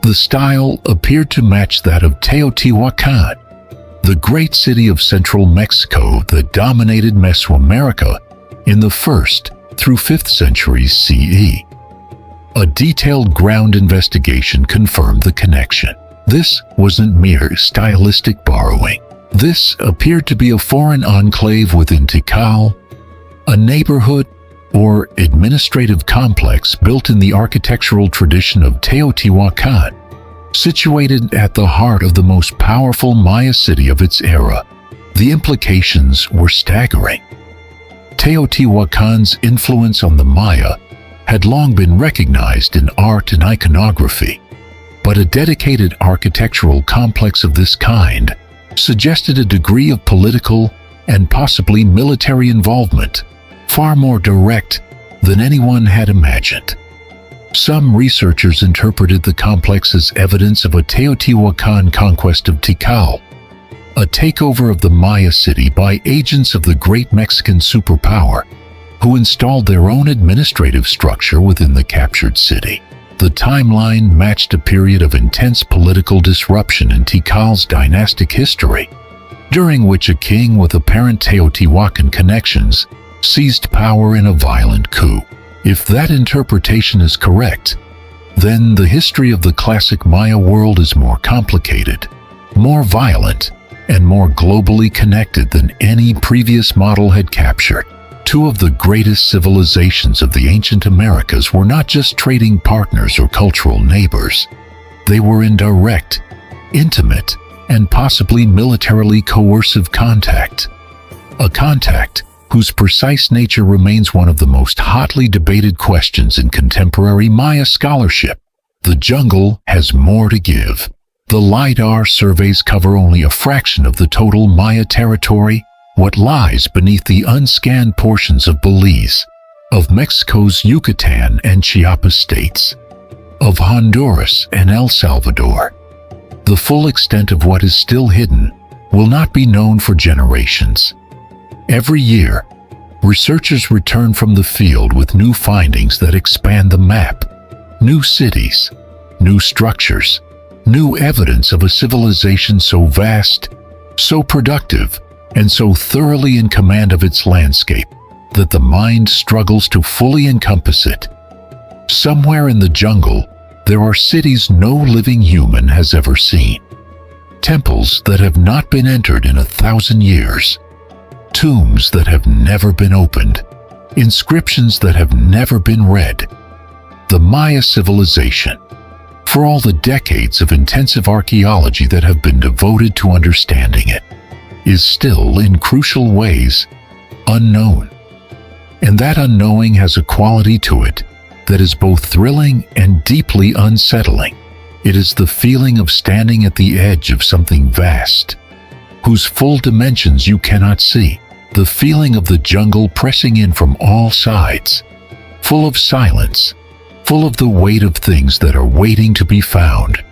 The style appeared to match that of Teotihuacan, the great city of central Mexico that dominated Mesoamerica in the 1st through 5th centuries CE. A detailed ground investigation confirmed the connection. This wasn't mere stylistic borrowing. This appeared to be a foreign enclave within Tikal, a neighborhood or administrative complex built in the architectural tradition of Teotihuacan, situated at the heart of the most powerful Maya city of its era. The implications were staggering. Teotihuacan's influence on the Maya had long been recognized in art and iconography, but a dedicated architectural complex of this kind suggested a degree of political and possibly military involvement far more direct than anyone had imagined. Some researchers interpreted the complex as evidence of a Teotihuacan conquest of Tikal, a takeover of the Maya city by agents of the great Mexican superpower, who installed their own administrative structure within the captured city. The timeline matched a period of intense political disruption in Tikal's dynastic history, during which a king with apparent Teotihuacan connections seized power in a violent coup. If that interpretation is correct, then the history of the classic Maya world is more complicated, more violent, and more globally connected than any previous model had captured. Two of the greatest civilizations of the ancient Americas were not just trading partners or cultural neighbors. They were in direct, intimate, and possibly militarily coercive contact. A contact whose precise nature remains one of the most hotly debated questions in contemporary Maya scholarship. The jungle has more to give. The LiDAR surveys cover only a fraction of the total Maya territory, what lies beneath the unscanned portions of Belize, of Mexico's Yucatan and Chiapas states, of Honduras and El Salvador. The full extent of what is still hidden will not be known for generations. Every year, researchers return from the field with new findings that expand the map. New cities, new structures, new evidence of a civilization so vast, so productive, and so thoroughly in command of its landscape that the mind struggles to fully encompass it. Somewhere in the jungle, there are cities no living human has ever seen. Temples that have not been entered in 1,000 years. Tombs that have never been opened, inscriptions that have never been read. The Maya civilization, for all the decades of intensive archaeology that have been devoted to understanding it, is still, in crucial ways, unknown. And that unknowing has a quality to it that is both thrilling and deeply unsettling. It is the feeling of standing at the edge of something vast, whose full dimensions you cannot see, the feeling of the jungle pressing in from all sides, full of silence, full of the weight of things that are waiting to be found.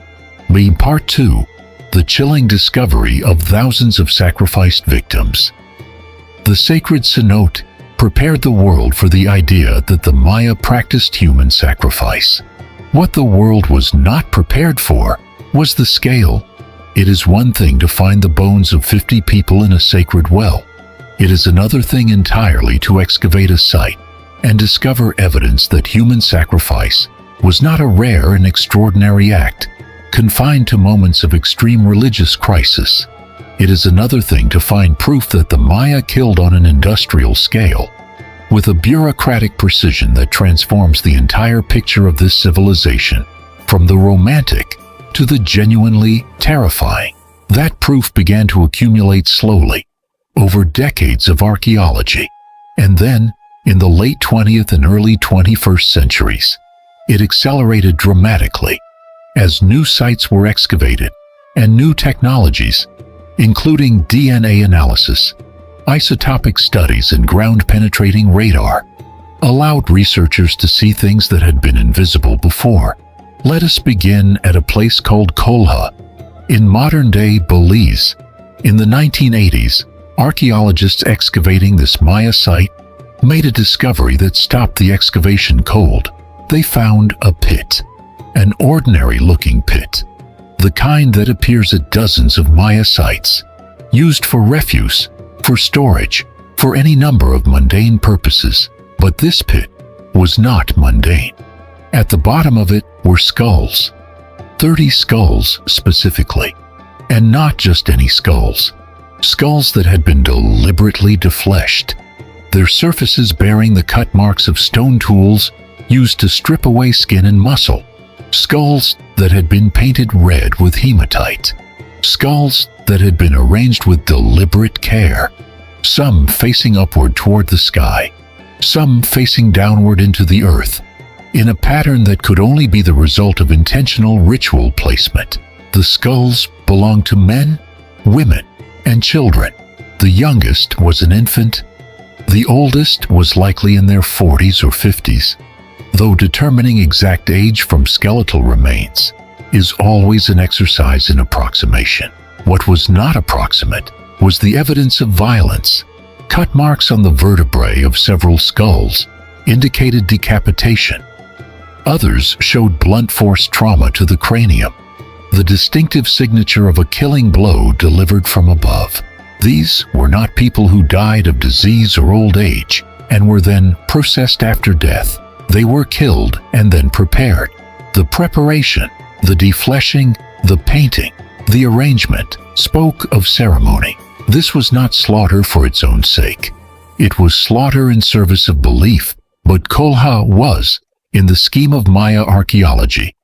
Part 2, the chilling discovery of thousands of sacrificed victims. The sacred cenote prepared the world for the idea that the Maya practiced human sacrifice. What the world was not prepared for was the scale. It is one thing to find the bones of 50 people in a sacred well. It is another thing entirely to excavate a site and discover evidence that human sacrifice was not a rare and extraordinary act, confined to moments of extreme religious crisis. It is another thing to find proof that the Maya killed on an industrial scale, with a bureaucratic precision that transforms the entire picture of this civilization, from the romantic to the genuinely terrifying. That proof began to accumulate slowly, over decades of archaeology, and then, in the late 20th and early 21st centuries, it accelerated dramatically as new sites were excavated and new technologies, including DNA analysis, Isotopic studies and ground-penetrating radar allowed researchers to see things that had been invisible before. Let us begin at a place called Kolha, in modern-day Belize. In the 1980s, archaeologists excavating this Maya site made a discovery that stopped the excavation cold. They found a pit, an ordinary-looking pit, the kind that appears at dozens of Maya sites, used for refuse, for storage, for any number of mundane purposes. But this pit was not mundane. At the bottom of it were skulls, 30 skulls specifically, and not just any skulls. Skulls that had been deliberately defleshed, their surfaces bearing the cut marks of stone tools used to strip away skin and muscle. Skulls that had been painted red with hematite. Skulls that had been arranged with deliberate care, some facing upward toward the sky, some facing downward into the earth, in a pattern that could only be the result of intentional ritual placement. The skulls belonged to men, women, and children. The youngest was an infant. The oldest was likely in their 40s or 50s, though determining exact age from skeletal remains is always an exercise in approximation. What was not approximate was the evidence of violence. Cut marks on the vertebrae of several skulls indicated decapitation. Others showed blunt force trauma to the cranium, the distinctive signature of a killing blow delivered from above. These were not people who died of disease or old age and were then processed after death. They were killed and then prepared. The preparation, the defleshing, the painting, the arrangement spoke of ceremony. This was not slaughter for its own sake. It was slaughter in service of belief, but Kolha was, in the scheme of Maya archaeology,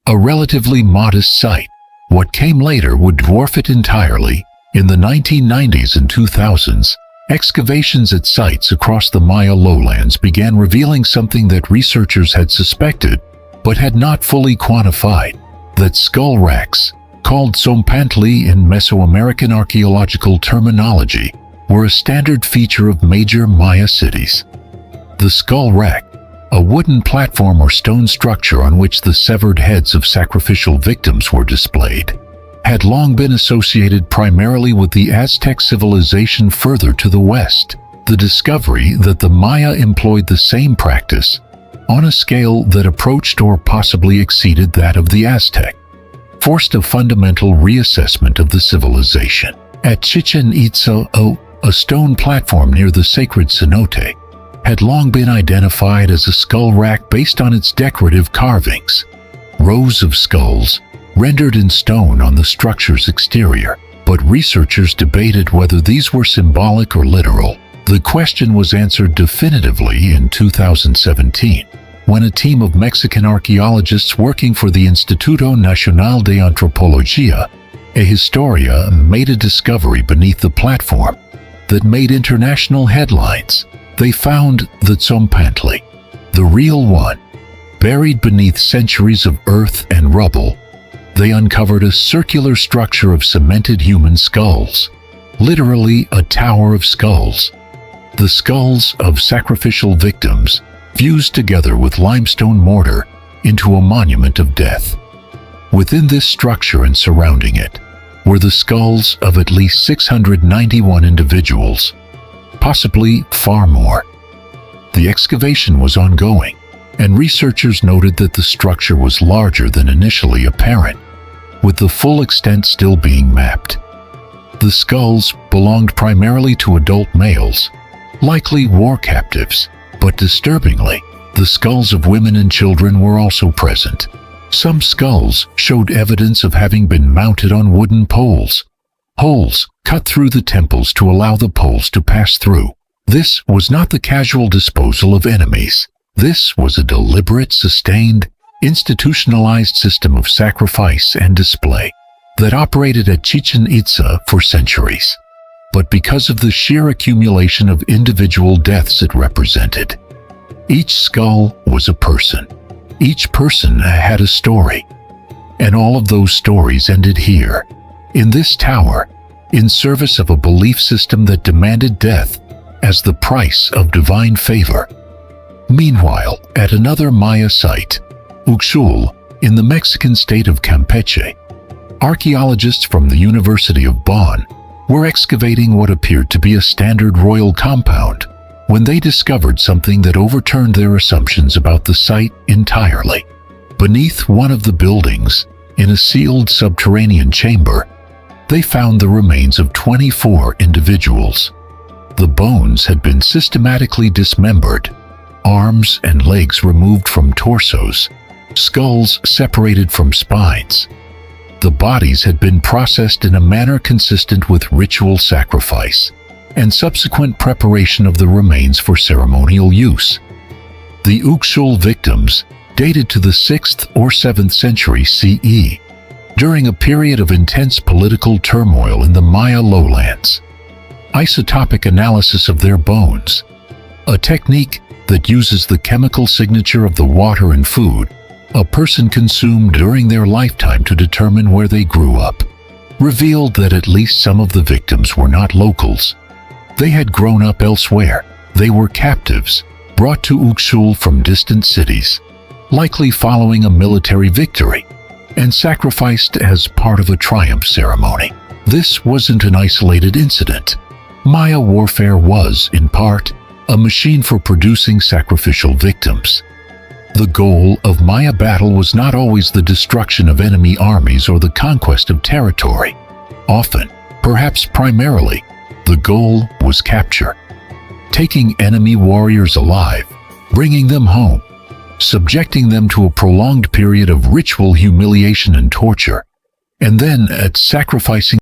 a relatively modest site. What came later would dwarf it entirely. In the 1990s and 2000s, excavations at sites across the Maya lowlands began revealing something that researchers had suspected but had not fully quantified, that skull racks, called tzompantli in Mesoamerican archaeological terminology, were a standard feature of major Maya cities. The skull rack, a wooden platform or stone structure on which the severed heads of sacrificial victims were displayed, had long been associated primarily with the Aztec civilization further to the west. The discovery that the Maya employed the same practice on a scale that approached or possibly exceeded that of the Aztec forced a fundamental reassessment of the civilization. At Chichen Itza, a stone platform near the sacred cenote had long been identified as a skull rack based on its decorative carvings, rows of skulls rendered in stone on the structure's exterior. But researchers debated whether these were symbolic or literal. The question was answered definitively in 2017, when a team of Mexican archaeologists working for the Instituto Nacional de Antropología e Historia made a discovery beneath the platform that made international headlines. They found the tzompantli, the real one, buried beneath centuries of earth and rubble. They uncovered a circular structure of cemented human skulls, literally a tower of skulls. The skulls of sacrificial victims fused together with limestone mortar into a monument of death. Within this structure and surrounding it were the skulls of at least 691 individuals, possibly far more. The excavation was ongoing, and researchers noted that the structure was larger than initially apparent, with the full extent still being mapped. The skulls belonged primarily to adult males, likely war captives, but disturbingly, the skulls of women and children were also present. Some skulls showed evidence of having been mounted on wooden poles, holes cut through the temples to allow the poles to pass through. This was not the casual disposal of enemies. This was a deliberate, sustained, institutionalized system of sacrifice and display that operated at Chichen Itza for centuries. But because of the sheer accumulation of individual deaths it represented, each skull was a person. Each person had a story. And all of those stories ended here, in this tower, in service of a belief system that demanded death as the price of divine favor. Meanwhile, at another Maya site, Uxul, in the Mexican state of Campeche, archaeologists from the University of Bonn were excavating what appeared to be a standard royal compound when they discovered something that overturned their assumptions about the site entirely. Beneath one of the buildings, in a sealed subterranean chamber, they found the remains of 24 individuals. The bones had been systematically dismembered, arms and legs removed from torsos, skulls separated from spines. The bodies had been processed in a manner consistent with ritual sacrifice and subsequent preparation of the remains for ceremonial use. The Uxul victims dated to the 6th or 7th century CE, during a period of intense political turmoil in the Maya lowlands. Isotopic analysis of their bones, a technique that uses the chemical signature of the water and food a person consumed during their lifetime to determine where they grew up, revealed that at least some of the victims were not locals. They had grown up elsewhere. They were captives, brought to Uxul from distant cities, likely following a military victory, and sacrificed as part of a triumph ceremony. This wasn't an isolated incident. Maya warfare was, in part, a machine for producing sacrificial victims. The goal of Maya battle was not always the destruction of enemy armies or the conquest of territory. Often, perhaps primarily, the goal was capture. Taking enemy warriors alive, bringing them home, subjecting them to a prolonged period of ritual humiliation and torture, and then sacrificing